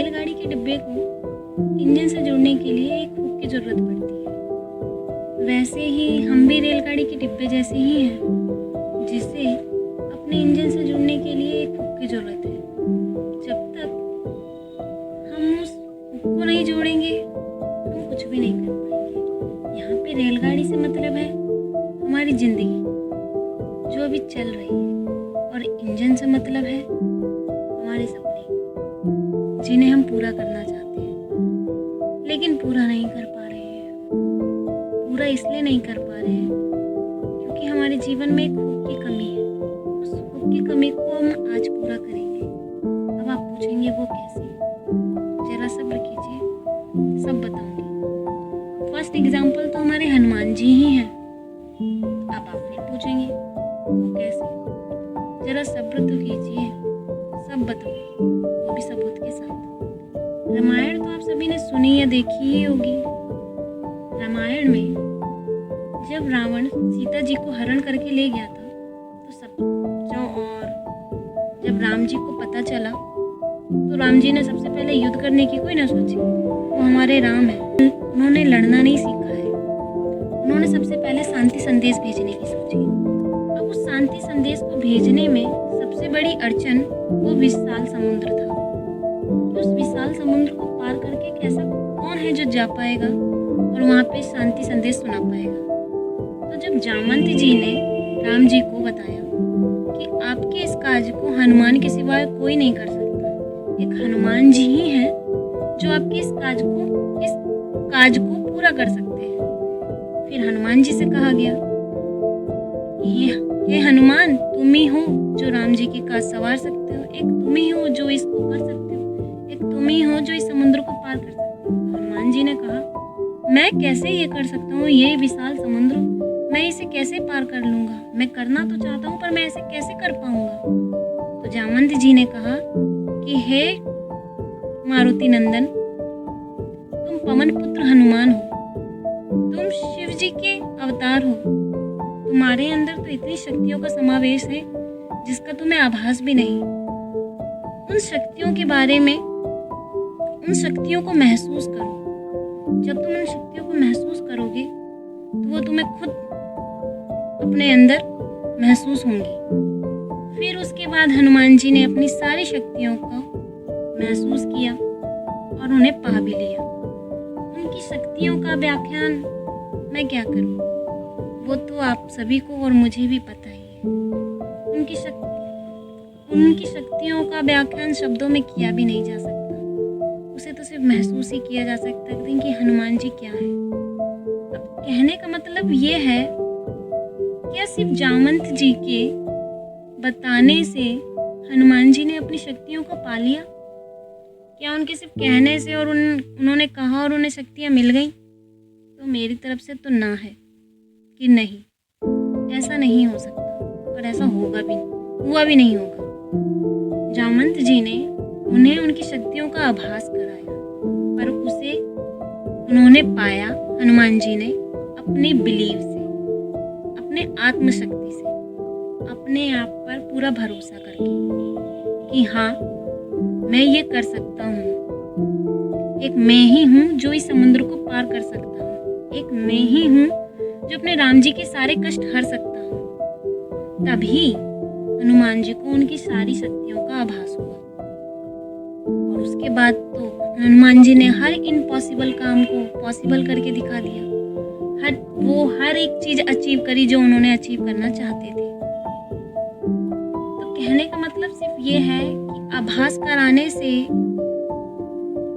रेलगाड़ी के डिब्बे को इंजन से जुड़ने के लिए एक हुक की ज़रूरत पड़ती है। वैसे ही हम भी रेलगाड़ी के डिब्बे जैसे ही हैं, जिसे अपने इंजन से जुड़ने के लिए एक हुक की ज़रूरत है। जब तक हम उस हुक को नहीं जोड़ेंगे, हम कुछ भी नहीं कर पाएंगे। यहाँ पे रेलगाड़ी से मतलब है हमारी ज़िंदगी जो अभी चल रही है, और इंजन से मतलब है हमारे सपने, जिन्हें हम पूरा करना चाहते हैं लेकिन पूरा नहीं कर पा रहे हैं। पूरा इसलिए नहीं कर पा रहे हैं क्योंकि हमारे जीवन में एक हुक की कमी है। उस हुक की कमी को हम आज पूरा करेंगे। अब आप पूछेंगे वो कैसे? जरा सब्र कीजिए, सब बताऊंगी। फर्स्ट एग्जाम्पल तो हमारे हनुमान जी ही हैं। अब आप फिर पूछेंगे वो कैसे? जरा सब्र तो कीजिए, सब बताऊंगी, वो भी सबूत के साथ। रामायण तो आप सभी ने सुनी या देखी ही होगी। रामायण में जब रावण सीता जी को हरण करके ले गया था, तो सब और जब राम जी को पता चला तो राम जी ने सबसे पहले युद्ध करने की कोई ना सोची। वो हमारे राम है, उन्होंने लड़ना नहीं सीखा है। उन्होंने सबसे पहले शांति संदेश भेजने की सोची। अब उस शांति संदेश को भेजने में सबसे बड़ी अड़चन वो विशाल समुद्र था। उस विशाल समुद्र को पार करके कैसा कौन है जो जा पाएगा और वहाँ पे शांति संदेश सुना पाएगा? तो जब जामवंत जी ने राम जी को बताया कि आपके इस काज को हनुमान के सिवाय कोई नहीं कर सकता, एक हनुमान जी ही हैं जो आपके इस काज को पूरा कर सकते हैं। फिर हनुमान जी से कहा गया, ये हनुमान तुम ही हो जो राम जी के काज संवार सकते हो, एक तुम ही हो जो इसको कर सकते हो, एक तुम ही हो जो इस समुद्र को पार कर सकते हो। हनुमान जी ने कहा, मैं कैसे ये कर सकता हूँ? ये विशाल समुद्र, मैं इसे कैसे पार कर लूँगा? मैं करना तो चाहता हूँ पर मैं ऐसे कैसे कर पाऊँगा? तो जामवंत जी ने कहा कि हे मारुति नंदन, तुम पवन पुत्र हनुमान हो, तुम शिव जी के अवतार हो। तुम्हारे अंदर तो इतनी शक्तियों का समावेश है जिसका तुम्हें आभास भी नहीं। उन शक्तियों के बारे में, उन शक्तियों को महसूस करो। जब तुम उन शक्तियों को महसूस करोगे तो वो तुम्हें खुद अपने अंदर महसूस होंगी। फिर उसके बाद हनुमान जी ने अपनी सारी शक्तियों को महसूस किया और उन्हें पा भी लिया। उनकी शक्तियों का व्याख्यान मैं क्या करूं? वो तो आप सभी को और मुझे भी पता ही है। उनकी शक्तियों का व्याख्यान शब्दों में किया भी नहीं जा सकता। उसे तो सिर्फ महसूस ही किया जा सकता है कि हनुमान जी क्या है। अब कहने का मतलब ये है, क्या सिर्फ जामवंत जी के बताने से हनुमान जी ने अपनी शक्तियों को पा लिया? क्या उनके सिर्फ कहने से और उन्होंने कहा और उन्हें शक्तियाँ मिल गई? तो मेरी तरफ से तो ना है कि नहीं, ऐसा नहीं हो सकता और ऐसा हुआ भी नहीं होगा। जामवंत जी ने उन्हें उनकी शक्तियों का आभास कराया, पर उसे उन्होंने पाया हनुमान जी ने अपनी बिलीव से, अपने आत्मशक्ति से, अपने आप पर पूरा भरोसा करके कि हाँ, मैं ये कर सकता हूँ। एक मैं ही हूँ जो इस समुद्र को पार कर सकता हूँ। एक मैं ही हूँ जो अपने राम जी के सारे कष्ट हर सकता हूँ। तभी हनुमान जी को उनकी सारी शक्तियों का आभास हुआ और उसके बाद तो हनुमान जी ने हर इम्पॉसिबल काम को पॉसिबल करके दिखा दिया। हर एक चीज अचीव करी जो उन्होंने अचीव करना चाहते थे। तो कहने का मतलब सिर्फ ये है कि आभास कराने से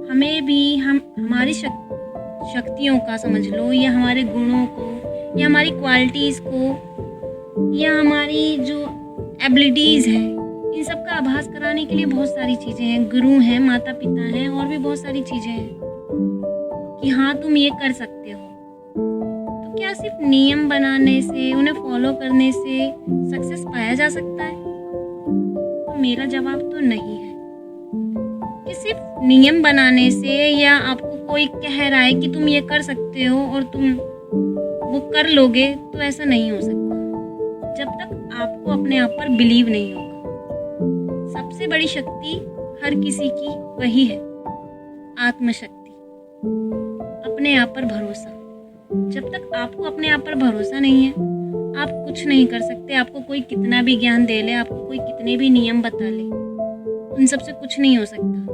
हमें भी हमारी शक्तियों का समझ लो, या हमारे गुणों को, या हमारी क्वालिटीज़ को, या हमारी जो एबिलिटीज़ हैं, इन सब का आभास कराने के लिए बहुत सारी चीज़ें हैं। गुरु हैं, माता पिता हैं, और भी बहुत सारी चीज़ें हैं कि हाँ, तुम ये कर सकते हो। तो क्या सिर्फ नियम बनाने से, उन्हें फॉलो करने से सक्सेस पाया जा सकता है? तो मेरा जवाब तो नहीं है कि सिर्फ नियम बनाने से, या आपको कोई कह रहा है कि तुम ये कर सकते हो और तुम वो कर लोगे, तो ऐसा नहीं हो सकता जब तक आपको अपने आप पर बिलीव नहीं होगा। सबसे बड़ी शक्ति हर किसी की वही है आत्मशक्ति, अपने आप पर भरोसा। जब तक आपको अपने आप पर भरोसा नहीं है, आप कुछ नहीं कर सकते। आपको कोई कितना भी ज्ञान दे ले, आपको कोई कितने भी नियम बता ले, उन सब से कुछ नहीं हो सकता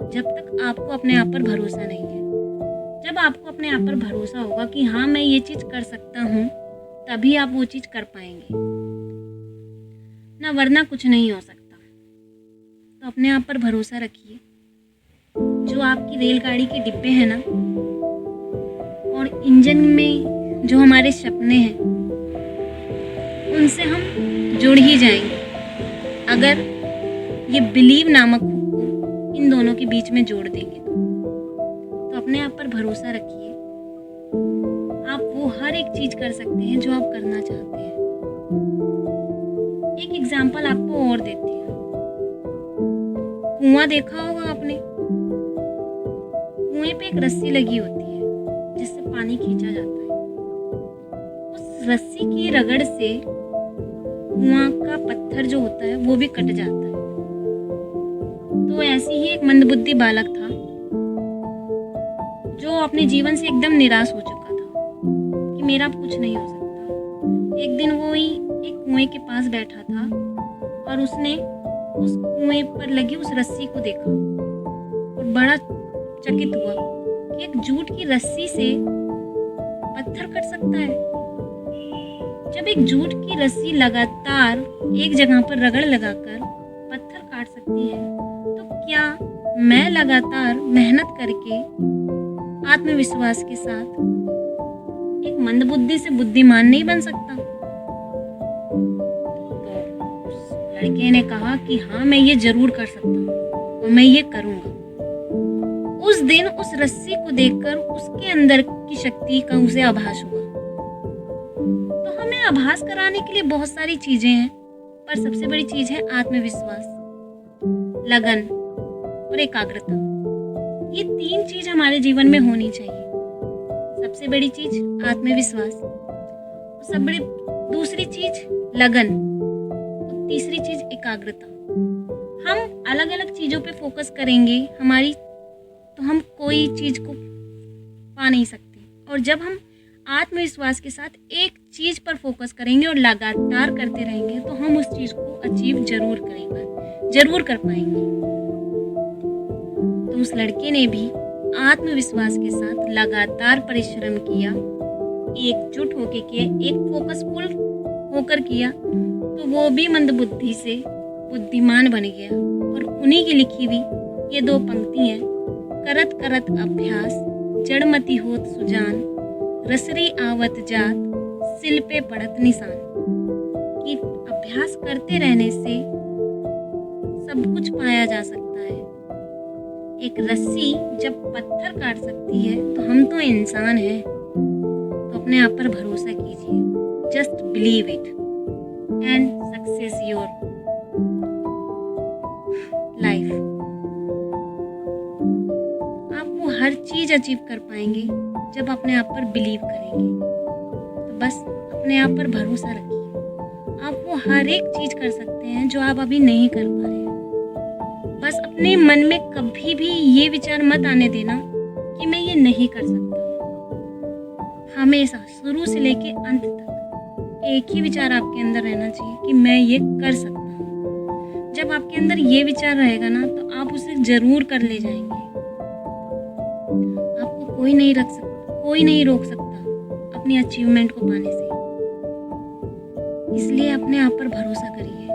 जब तक आपको अपने आप पर भरोसा नहीं है। जब आपको अपने आप पर भरोसा होगा कि हाँ मैं ये चीज़ कर सकता हूँ, तभी आप वो चीज़ कर पाएंगे, ना वरना कुछ नहीं हो सकता। तो अपने आप पर भरोसा रखिए। जो आपकी रेलगाड़ी के डिब्बे हैं ना, और इंजन में जो हमारे सपने हैं, उनसे हम जुड़ ही जाएंगे अगर ये बिलीव नामक हुक को इन दोनों के बीच में जोड़ देंगे। तो अपने आप पर भरोसा रखिए। आप वो हर एक चीज कर सकते हैं जो आप करना चाहते हैं। एक एग्जाम्पल आपको और देती हूँ। कुआं देखा होगा आपने। कुएं पे एक रस्सी लगी होती है जिससे पानी खींचा जाता है। उस रस्सी की रगड़ से कुआं का पत्थर जो होता है वो भी कट जाता है। तो ऐसे ही एक मंदबुद्धि बालक था जो अपने जीवन से एकदम निराश हो चुका था कि मेरा अब कुछ नहीं हो सकता। एक दिन वो ही एक कुएं के पास बैठा था और उसने उस कुएं पर लगी उस रस्सी को देखा और बड़ा चकित हुआ कि एक जूट की रस्सी से पत्थर कट सकता है। जब एक जूट की रस्सी लगातार एक जगह पर रगड़ लगाकर पत्थर काट सकती है, तो क्या मैं लगातार मेहनत करके आत्मविश्वास के साथ एक मंदबुद्धि से बुद्धिमान नहीं बन सकता? तो उस लड़के ने कहा कि हाँ मैं ये जरूर कर सकता हूँ और मैं ये करूँगा। उस दिन उस रस्सी को देखकर उसके अंदर की शक्ति का उसे आभास हुआ। तो हमें आभास कराने के लिए बहुत सारी चीजें हैं, पर सबसे बड़ी चीज है आत्मविश्वास, लगन और एकाग्रता। ये 3 चीज हमारे जीवन में होनी चाहिए। सबसे बड़ी चीज आत्मविश्वास, सब बड़ी दूसरी चीज लगन और तीसरी चीज एकाग्रता। हम अलग अलग चीजों पे फोकस करेंगे तो हम कोई चीज को पा नहीं सकते। और जब हम आत्मविश्वास के साथ एक चीज पर फोकस करेंगे और लगातार करते रहेंगे, तो हम उस चीज को अचीव जरूर करेंगे, जरूर कर पाएंगे। तो उस लड़के ने भी आत्मविश्वास के साथ लगातार परिश्रम किया, एकजुट होकर किया, एक फोकसफुल होकर किया, तो वो भी मंदबुद्धि से बुद्धिमान बन गया। और उन्हीं की लिखी हुई ये 2 पंक्ति हैं। करत करत अभ्यास जड़मति होत सुजान, रसरी आवत जात सिल पे पड़त निशान। कि अभ्यास करते रहने से सब कुछ पाया जा सकता है। एक रस्सी जब पत्थर काट सकती है, तो हम तो इंसान हैं। तो अपने आप पर भरोसा कीजिए। Just believe it and success your life. हर चीज अचीव कर पाएंगे जब अपने आप पर बिलीव करेंगे। तो बस अपने आप पर भरोसा रखिए। आप वो हर एक चीज कर सकते हैं जो आप अभी नहीं कर पा रहे हैं। बस अपने मन में कभी भी ये विचार मत आने देना कि मैं ये नहीं कर सकता। हमेशा शुरू से लेके अंत तक एक ही विचार आपके अंदर रहना चाहिए कि मैं ये कर सकता हूँ। जब आपके अंदर ये विचार रहेगा ना, तो आप उसे जरूर कर ले जाएंगे। कोई नहीं रोक सकता अपनी अचीवमेंट को पाने से। इसलिए अपने आप पर भरोसा करिए।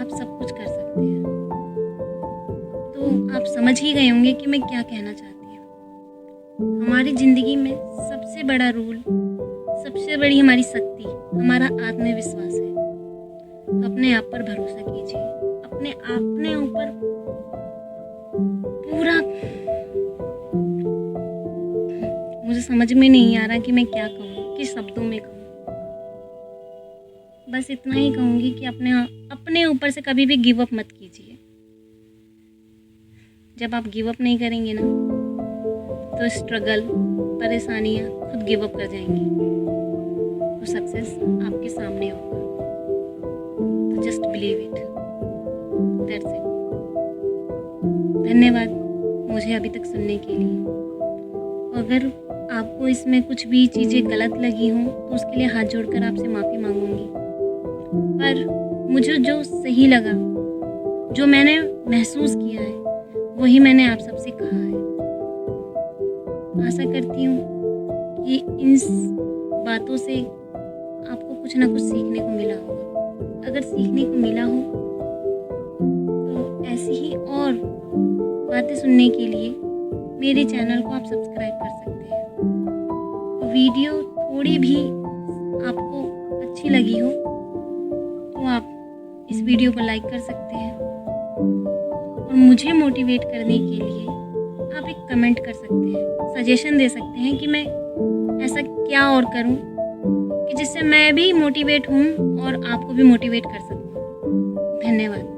आप सब कुछ कर सकते हैं। तो आप समझ ही गए होंगे कि मैं क्या कहना चाहती हूँ। हमारी जिंदगी में सबसे बड़ा रूल, सबसे बड़ी हमारी शक्ति हमारा आत्मविश्वास है। तो अपने आप पर भरोसा कीजिए। अपने ऊपर पूरा, मुझे समझ में नहीं आ रहा कि मैं क्या कहूँ, किस शब्दों में कहूँ। बस इतना ही कहूँगी कि अपने ऊपर से कभी भी गिव अप मत कीजिए। जब आप गिव अप नहीं करेंगे ना, तो स्ट्रगल, परेशानियाँ खुद गिव अप कर जाएंगी। तो सक्सेस आपके सामने होगा। तो just believe it, that's it. धन्यवाद। मुझे अभी तक सुनने के लिए। अगर आपको इसमें कुछ भी चीज़ें गलत लगी हों तो उसके लिए हाथ जोड़कर आपसे माफ़ी मांगूंगी। पर मुझे जो सही लगा, जो मैंने महसूस किया है, वही मैंने आप सबसे कहा है। आशा करती हूँ कि इन बातों से आपको कुछ ना कुछ सीखने को मिला होगा। अगर सीखने को मिला हो तो ऐसी ही और बातें सुनने के लिए मेरे चैनल को आप सब्सक्राइब कर सकते हैं। वीडियो थोड़ी भी आपको अच्छी लगी हो तो आप इस वीडियो को लाइक कर सकते हैं और मुझे मोटिवेट करने के लिए आप एक कमेंट कर सकते हैं, सजेशन दे सकते हैं कि मैं ऐसा क्या और करूं कि जिससे मैं भी मोटिवेट हूं और आपको भी मोटिवेट कर सकूं। धन्यवाद।